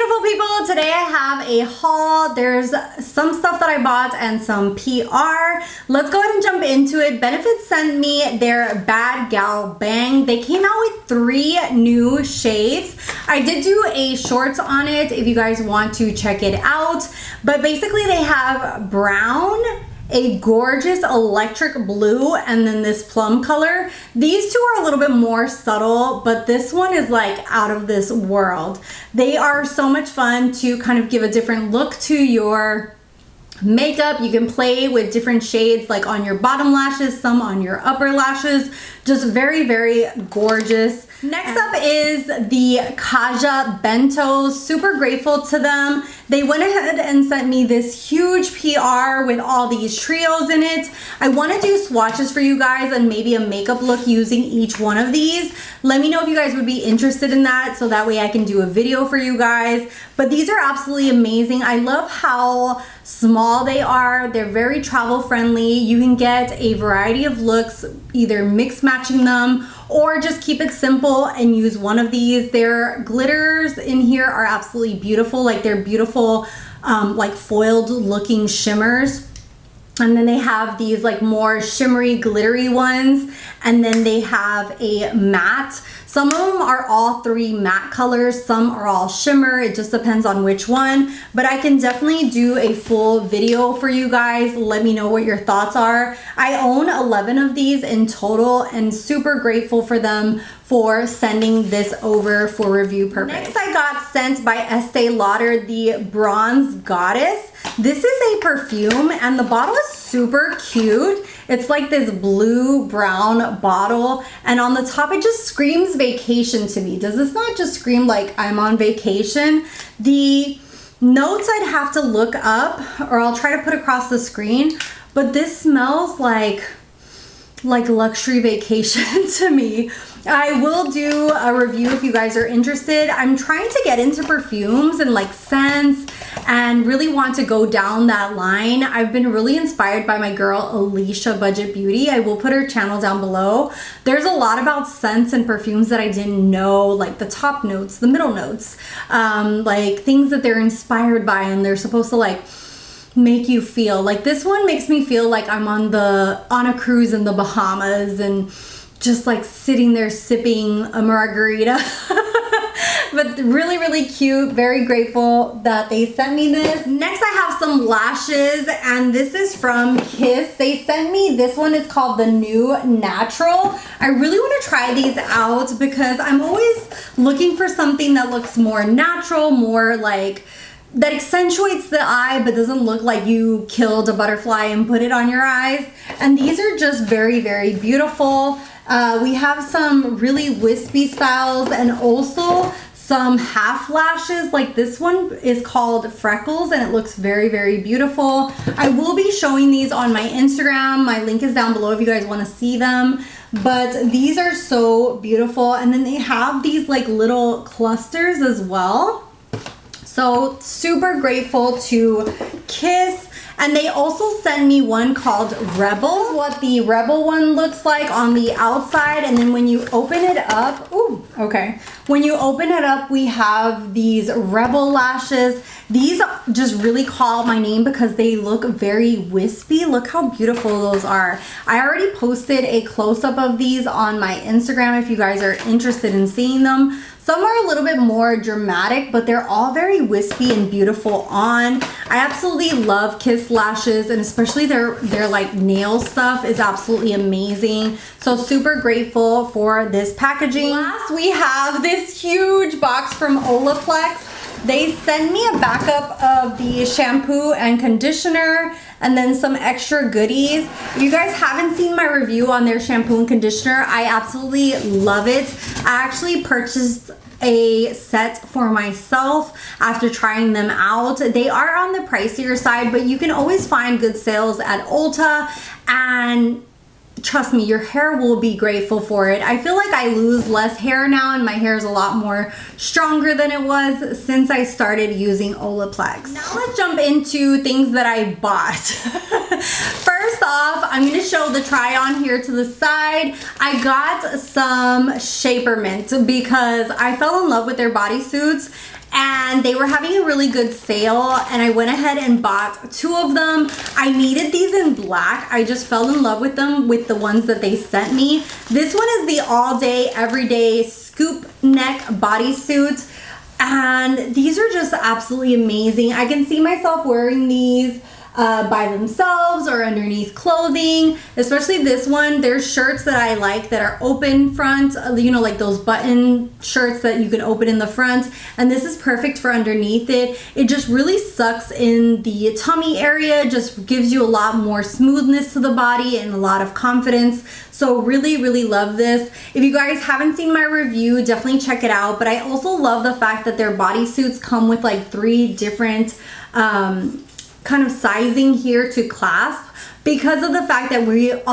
beautiful people, today I have a haul. There's some stuff that I bought and some PR. Let's go ahead and jump into it. Benefit sent me their Bad Gal Bang. They came out with 3 new shades. I did do a shorts on it if you guys want to check it out, but basically they have brown, a gorgeous electric blue, and then this plum color. These two are a little bit more subtle, but this one is like out of this world. They are so much fun to kind of give a different look to your makeup. You can play with different shades like on your bottom lashes, some on your upper lashes. Just very, very gorgeous. Next up is the Kaja Bentos. Super grateful to them. They went ahead and sent me this huge PR with all these trios in it. I want to do swatches for you guys and maybe a makeup look using each one of these. Let me know if you guys would be interested in that so that way I can do a video for you guys. But these are absolutely amazing. I love how small they are. They're very travel friendly. You can get a variety of looks, either mix matching them or just keep it simple and use one of these. Their glitters in here are absolutely beautiful. Like they're beautiful, like foiled looking shimmers. And then they have these like more shimmery, glittery ones. And then they have a matte. Some of them are all 3 matte colors. Some are all shimmer. It just depends on which one. But I can definitely do a full video for you guys. Let me know what your thoughts are. I own 11 of these in total and super grateful for them for sending this over for review purpose. Next I got sent by Estee Lauder the Bronze Goddess. This is a perfume and the bottle is super cute. It's like this blue brown bottle and on the top it just screams vacation to me. Does this not just scream like I'm on vacation? The notes I'd have to look up or I'll try to put across the screen, but this smells like luxury vacation to me. I will do a review if you guys are interested. I'm trying to get into perfumes and like scents and really want to go down that line. I've been really inspired by my girl Alicia Budget Beauty. I will put her channel down below. There's a lot about scents and perfumes that I didn't know, like the top notes, the middle notes, like things that they're inspired by and they're supposed to like make you feel. Like this one makes me feel like I'm on a cruise in the Bahamas and just like sitting there sipping a margarita. But really, really cute. Very grateful that they sent me this. Next, I have some lashes, and this is from Kiss. They sent me, this one is called the New Natural. I really want to try these out because I'm always looking for something that looks more natural, more like that accentuates the eye but doesn't look like you killed a butterfly and put it on your eyes. And these are just very, very beautiful. We have some really wispy styles and also some half lashes. Like this one is called Freckles and it looks very, very beautiful. I will be showing these on my Instagram. My link is down below if you guys want to see them. But these are so beautiful. And then they have these like little clusters as well. So super grateful to Kiss. And they also send me one called Rebel. What the Rebel one looks like on the outside. And then when you open it up, ooh, okay. When you open it up, we have these Rebel lashes. These just really call my name because they look very wispy. Look how beautiful those are. I already posted a close-up of these on my Instagram if you guys are interested in seeing them. Some are a little bit more dramatic, but they're all very wispy and beautiful on. I absolutely love Kiss lashes, and especially their like nail stuff is absolutely amazing. So super grateful for this packaging. Last, we have this huge box from Olaplex. They send me a backup of the shampoo and conditioner and then some extra goodies. If you guys haven't seen my review on their shampoo and conditioner, I absolutely love it. I actually purchased a set for myself after trying them out. They are on the pricier side, but you can always find good sales at Ulta, and trust me, your hair will be grateful for it. I feel like I lose less hair now and my hair is a lot more stronger than it was since I started using Olaplex. Now let's jump into things that I bought. First off, I'm going to show the try on here to the side. I got some shapermint because I fell in love with their bodysuits. and they were having a really good sale, and I went ahead and bought 2 of them. I needed these in black. I just fell in love with them with the ones that they sent me. This one is the all day, everyday scoop neck bodysuit, and these are just absolutely amazing. I can see myself wearing these by themselves or underneath clothing, especially this one. There's shirts that I like that are open front, you know, like those button shirts that you can open in the front, and this is perfect for underneath it. It just really sucks in the tummy area, just gives you a lot more smoothness to the body and a lot of confidence. So really love this. If you guys haven't seen my review, definitely check it out. But I also love the fact that their bodysuits come with like 3 different kind of sizing here to clasp, because of the fact that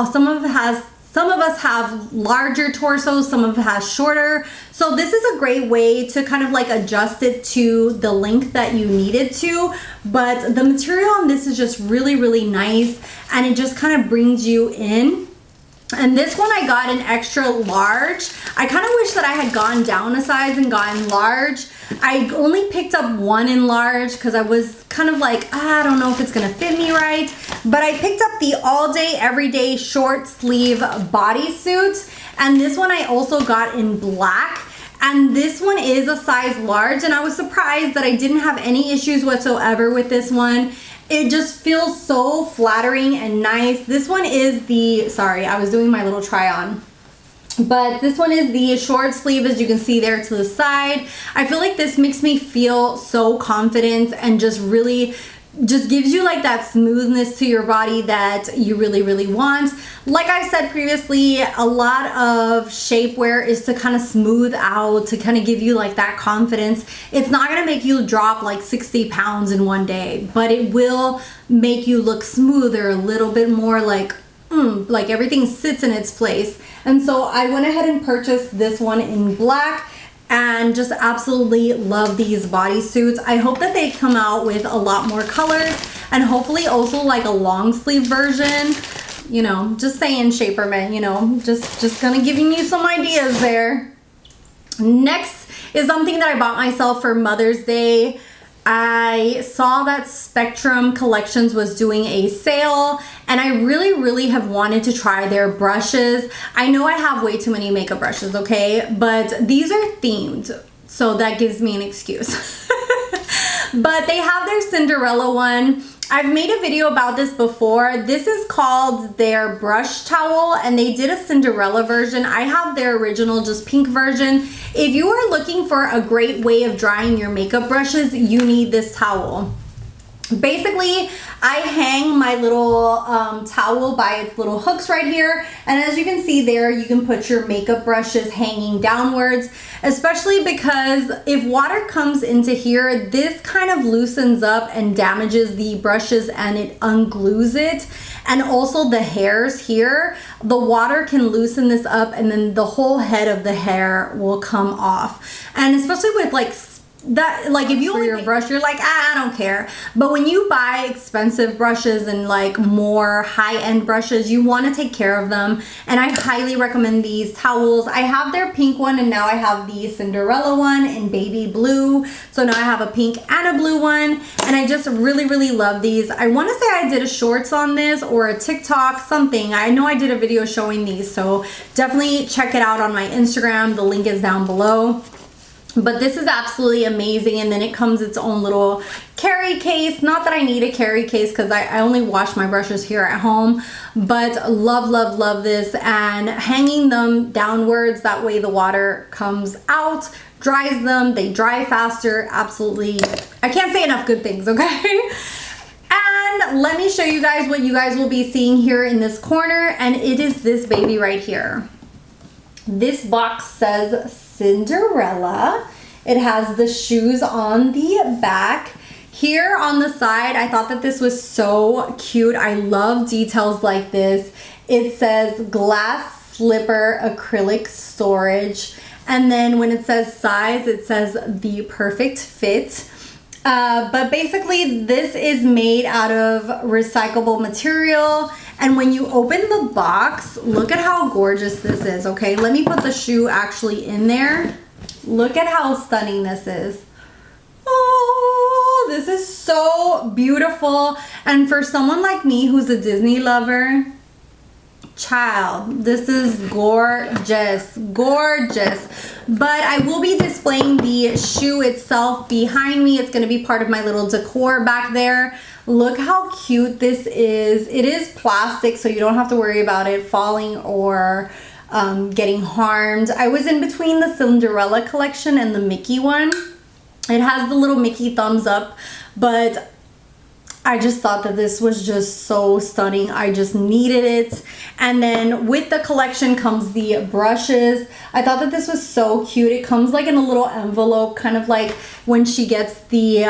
some of us have larger torsos, some of us have shorter. So this is a great way to kind of like adjust it to the length that you need it to. But the material on this is just really nice, and it just kind of brings you in. And this one I got an extra large. I kind of wish that I had gone down a size and gotten large. I only picked up 1 in large because I was kind of like, I don't know if it's gonna fit me right. But I picked up the all day, everyday short sleeve bodysuit. And this one I also got in black. And this one is a size large, and I was surprised that I didn't have any issues whatsoever with this one. It just feels so flattering and nice. This one is the, sorry, I was doing my little try on. But this one is the short sleeve, as you can see there to the side. I feel like this makes me feel so confident and just really just gives you like that smoothness to your body that you really want. Like I said previously, a lot of shapewear is to kind of smooth out, to kind of give you like that confidence. It's not gonna make you drop like 60 pounds in one day, but it will make you look smoother, a little bit more like everything sits in its place. And so I went ahead and purchased this one in black, and just absolutely love these bodysuits. I hope that they come out with a lot more colors, and hopefully also like a long sleeve version. You know, just saying, shapermint, you know, just gonna giving you some ideas there. Next is something that I bought myself for Mother's Day. I saw that Spectrum Collections was doing a sale, and I really have wanted to try their brushes. I know I have way too many makeup brushes, okay? But these are themed, so that gives me an excuse. But they have their Cinderella one. I've made a video about this before. This is called their brush towel, and they did a Cinderella version. I have their original, just pink version. If you are looking for a great way of drying your makeup brushes, you need this towel. Basically, I hang my little towel by its little hooks right here, and as you can see there, you can put your makeup brushes hanging downwards, especially because if water comes into here, this kind of loosens up and damages the brushes and it unglues it. And also the hairs here, the water can loosen this up, and then the whole head of the hair will come off. And especially with like that, like if you only your brush, you're like, I don't care. But when you buy expensive brushes and like more high-end brushes, you want to take care of them. And I highly recommend these towels. I have their pink one, and now I have the Cinderella one in baby blue. So now I have a pink and a blue one, and I just really love these. I want to say I did a shorts on this or a TikTok, something. I know I did a video showing these, so definitely check it out on my Instagram. The link is down below. But this is absolutely amazing, and then it comes its own little carry case. Not that I need a carry case because I only wash my brushes here at home, but love this. And hanging them downwards, that way the water comes out, dries them, they dry faster. Absolutely, I can't say enough good things, okay? And let me show you guys what you guys will be seeing here in this corner, and it is this baby right here. This box says Cinderella. It has the shoes on the back. Here on the side, I thought that this was so cute. I love details like this. It says glass slipper acrylic storage. And then when it says size, it says the perfect fit. But basically this is made out of recyclable material. And when you open the box, look at how gorgeous this is, okay? Let me put the shoe actually in there. Look at how stunning this is. Oh, this is so beautiful. And for someone like me who's a Disney lover, child, this is gorgeous, gorgeous. But I will be displaying the shoe itself behind me. It's going to be part of my little decor back there. Look how cute this is. It is plastic, so you don't have to worry about it falling or getting harmed. I was in between the Cinderella collection and the Mickey one. It has the little Mickey thumbs up, but I just thought that this was just so stunning. I just needed it. And then with the collection comes the brushes. I thought that this was so cute. It comes like in a little envelope, kind of like when she gets the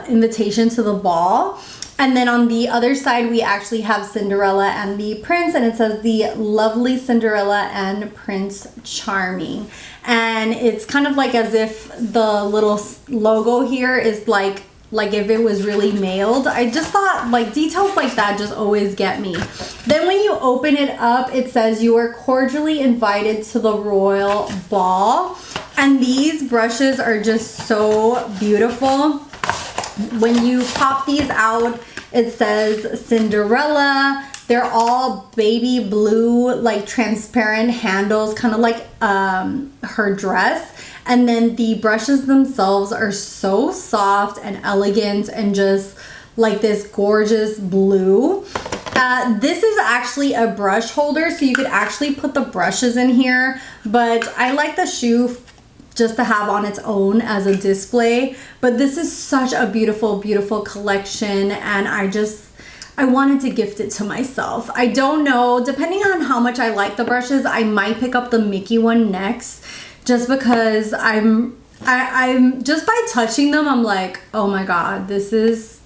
invitation to the ball. And then on the other side, we actually have Cinderella and the Prince, and it says the lovely Cinderella and Prince Charming. And it's kind of like as if the little logo here is like if it was really mailed. I just thought like details like that just always get me. Then when you open it up, it says you are cordially invited to the royal ball. And these brushes are just so beautiful. When you pop these out, it says Cinderella. They're all baby blue, like transparent handles, kind of like her dress. And then the brushes themselves are so soft and elegant and just like this gorgeous blue. This is actually a brush holder, so you could actually put the brushes in here, but I like the shoe just to have on its own as a display. But this is such a beautiful, beautiful collection, and I wanted to gift it to myself. I don't know, depending on how much I like the brushes, I might pick up the Mickey one next, just because I'm just by touching them, I'm like, oh my God, this is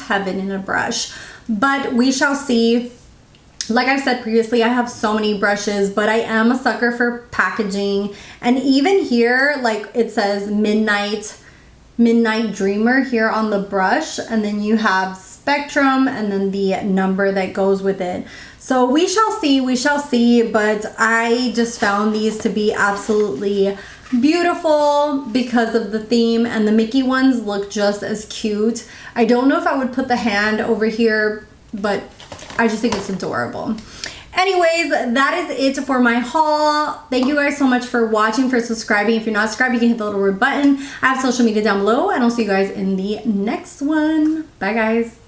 heaven in a brush. But we shall see. Like I've said previously, I have so many brushes, but I am a sucker for packaging. And even here, like it says Midnight Dreamer here on the brush, and then you have Spectrum and then the number that goes with it. So we shall see, but I just found these to be absolutely beautiful because of the theme, and the Mickey ones look just as cute. I don't know if I would put the hand over here, but I just think it's adorable. Anyways, that is it for my haul. Thank you guys so much for watching, for subscribing. If you're not subscribed, you can hit the little red button. I have social media down below, and I'll see you guys in the next one. Bye guys.